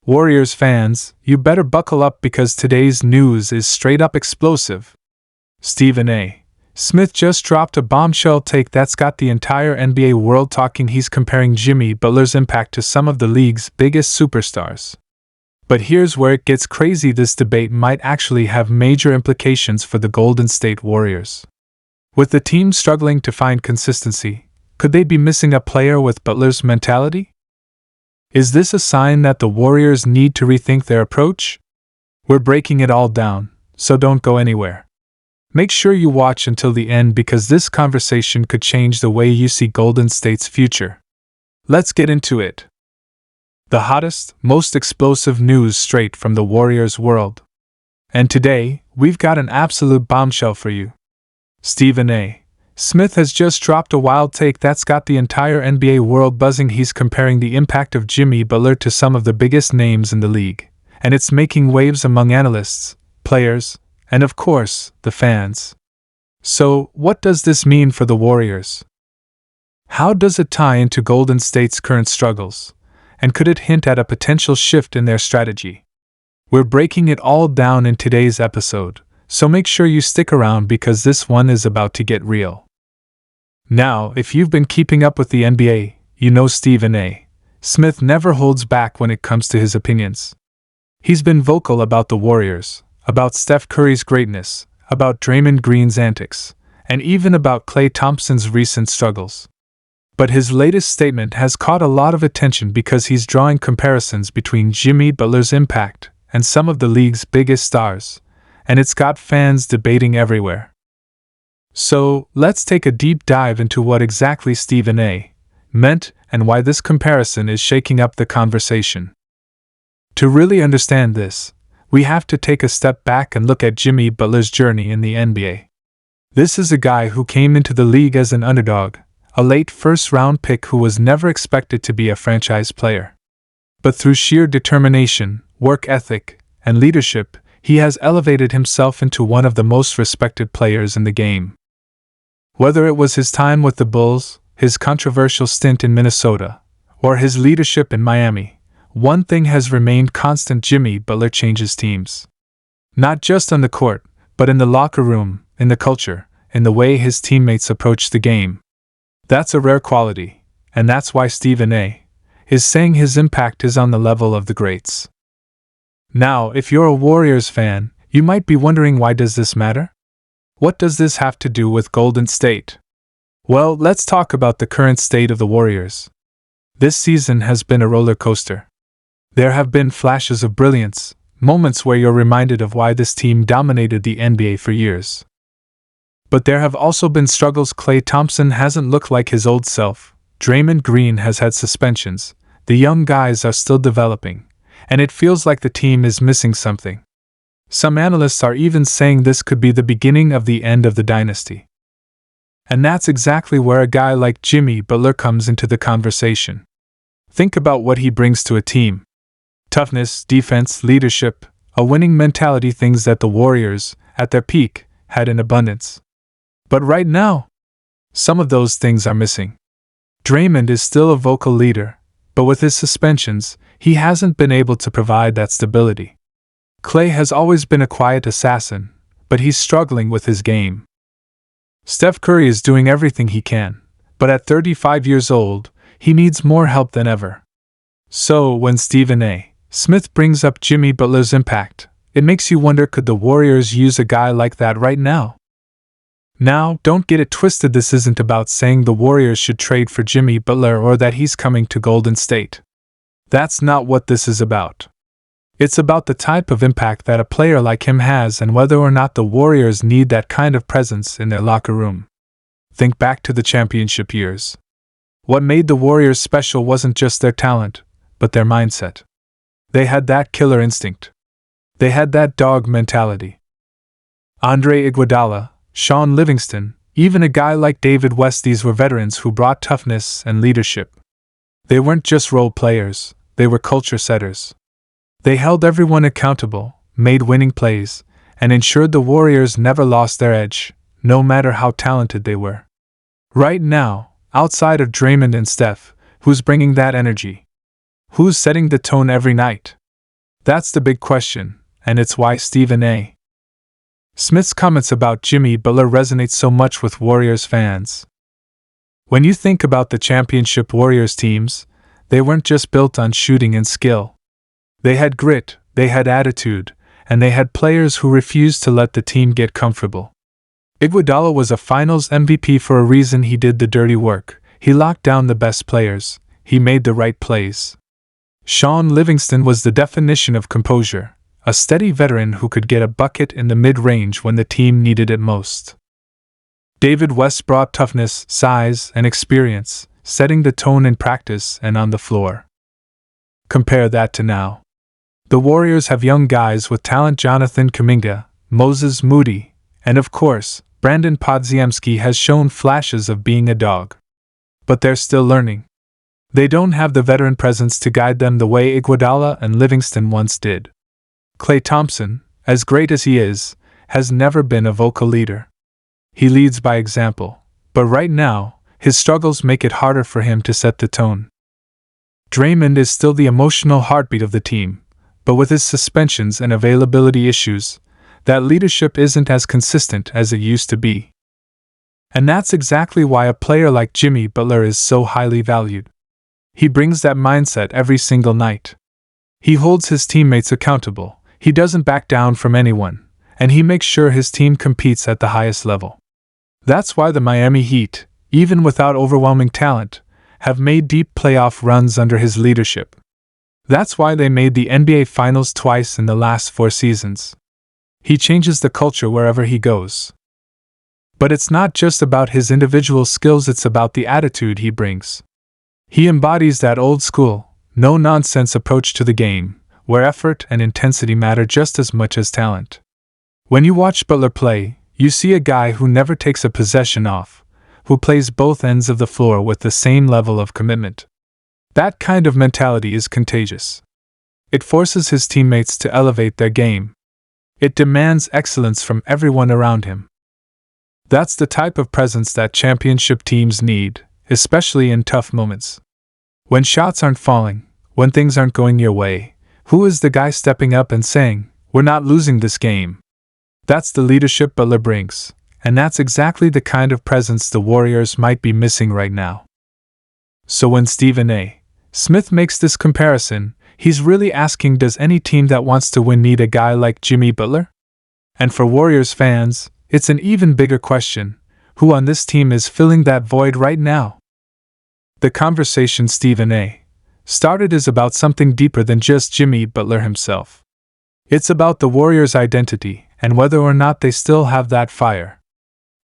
Warriors fans, you better buckle up because today's news is straight up explosive. Stephen A. Smith just dropped a bombshell take that's got the entire NBA world talking. He's comparing Jimmy Butler's impact to some of the league's biggest superstars. But here's where it gets crazy. This debate might actually have major implications for the Golden State Warriors. With the team struggling to find consistency, could they be missing a player with Butler's mentality? Is this a sign that the Warriors need to rethink their approach? We're breaking it all down, so don't go anywhere. Make sure you watch until the end because this conversation could change the way you see Golden State's future. Let's get into it. The hottest, most explosive news straight from the Warriors world. And today, we've got an absolute bombshell for you. Stephen A. Smith has just dropped a wild take that's got the entire NBA world buzzing. He's comparing the impact of Jimmy Butler to some of the biggest names in the league, and it's making waves among analysts, players, and of course, the fans. So, what does this mean for the Warriors? How does it tie into Golden State's current struggles? And could it hint at a potential shift in their strategy? We're breaking it all down in today's episode, so make sure you stick around because this one is about to get real. Now, if you've been keeping up with the NBA, you know Stephen A. Smith never holds back when it comes to his opinions. He's been vocal about the Warriors, about Steph Curry's greatness, about Draymond Green's antics, and even about Klay Thompson's recent struggles. But his latest statement has caught a lot of attention because he's drawing comparisons between Jimmy Butler's impact and some of the league's biggest stars, and it's got fans debating everywhere. So, let's take a deep dive into what exactly Stephen A. meant and why this comparison is shaking up the conversation. To really understand this, we have to take a step back and look at Jimmy Butler's journey in the NBA. This is a guy who came into the league as an underdog, a late first-round pick who was never expected to be a franchise player. But through sheer determination, work ethic, and leadership, he has elevated himself into one of the most respected players in the game. Whether it was his time with the Bulls, his controversial stint in Minnesota, or his leadership in Miami, one thing has remained constant: Jimmy Butler changes teams. Not just on the court, but in the locker room, in the culture, in the way his teammates approach the game. That's a rare quality, and that's why Stephen A. is saying his impact is on the level of the greats. Now, if you're a Warriors fan, you might be wondering, why does this matter? What does this have to do with Golden State? Well, let's talk about the current state of the Warriors. This season has been a roller coaster. There have been flashes of brilliance, moments where you're reminded of why this team dominated the NBA for years. But there have also been struggles. Klay Thompson hasn't looked like his old self, Draymond Green has had suspensions, the young guys are still developing, and it feels like the team is missing something. Some analysts are even saying this could be the beginning of the end of the dynasty. And that's exactly where a guy like Jimmy Butler comes into the conversation. Think about what he brings to a team. Toughness, defense, leadership, a winning mentality, things that the Warriors, at their peak, had in abundance. But right now, some of those things are missing. Draymond is still a vocal leader, but with his suspensions, he hasn't been able to provide that stability. Klay has always been a quiet assassin, but he's struggling with his game. Steph Curry is doing everything he can, but at 35 years old, he needs more help than ever. So, when Stephen A. Smith brings up Jimmy Butler's impact, it makes you wonder, could the Warriors use a guy like that right now? Now, don't get it twisted, this isn't about saying the Warriors should trade for Jimmy Butler or that he's coming to Golden State. That's not what this is about. It's about the type of impact that a player like him has and whether or not the Warriors need that kind of presence in their locker room. Think back to the championship years. What made the Warriors special wasn't just their talent, but their mindset. They had that killer instinct. They had that dog mentality. Andre Iguodala, Sean Livingston, even a guy like David West, these were veterans who brought toughness and leadership. They weren't just role players, they were culture setters. They held everyone accountable, made winning plays, and ensured the Warriors never lost their edge, no matter how talented they were. Right now, outside of Draymond and Steph, who's bringing that energy? Who's setting the tone every night? That's the big question, and it's why Stephen A. Smith's comments about Jimmy Butler resonate so much with Warriors fans. When you think about the championship Warriors teams, they weren't just built on shooting and skill. They had grit, they had attitude, and they had players who refused to let the team get comfortable. Iguodala was a Finals MVP for a reason. He did the dirty work, he locked down the best players, he made the right plays. Shaun Livingston was the definition of composure, a steady veteran who could get a bucket in the mid-range when the team needed it most. David West brought toughness, size, and experience, setting the tone in practice and on the floor. Compare that to now. The Warriors have young guys with talent. Jonathan Kuminga, Moses Moody, and of course, Brandon Podziemski has shown flashes of being a dog. But they're still learning. They don't have the veteran presence to guide them the way Iguodala and Livingston once did. Klay Thompson, as great as he is, has never been a vocal leader. He leads by example, but right now, his struggles make it harder for him to set the tone. Draymond is still the emotional heartbeat of the team, but with his suspensions and availability issues, that leadership isn't as consistent as it used to be. And that's exactly why a player like Jimmy Butler is so highly valued. He brings that mindset every single night. He holds his teammates accountable, he doesn't back down from anyone, and he makes sure his team competes at the highest level. That's why the Miami Heat, even without overwhelming talent, have made deep playoff runs under his leadership. That's why they made the NBA Finals twice in the last 4 seasons. He changes the culture wherever he goes. But it's not just about his individual skills, it's about the attitude he brings. He embodies that old school, no-nonsense approach to the game, where effort and intensity matter just as much as talent. When you watch Butler play, you see a guy who never takes a possession off, who plays both ends of the floor with the same level of commitment. That kind of mentality is contagious. It forces his teammates to elevate their game. It demands excellence from everyone around him. That's the type of presence that championship teams need, especially in tough moments. When shots aren't falling, when things aren't going your way, who is the guy stepping up and saying, "We're not losing this game"? That's the leadership Butler brings, and that's exactly the kind of presence the Warriors might be missing right now. So when Stephen A. Smith makes this comparison, he's really asking, does any team that wants to win need a guy like Jimmy Butler? And for Warriors fans, it's an even bigger question: who on this team is filling that void right now? The conversation Stephen A. started is about something deeper than just Jimmy Butler himself. It's about the Warriors' identity and whether or not they still have that fire,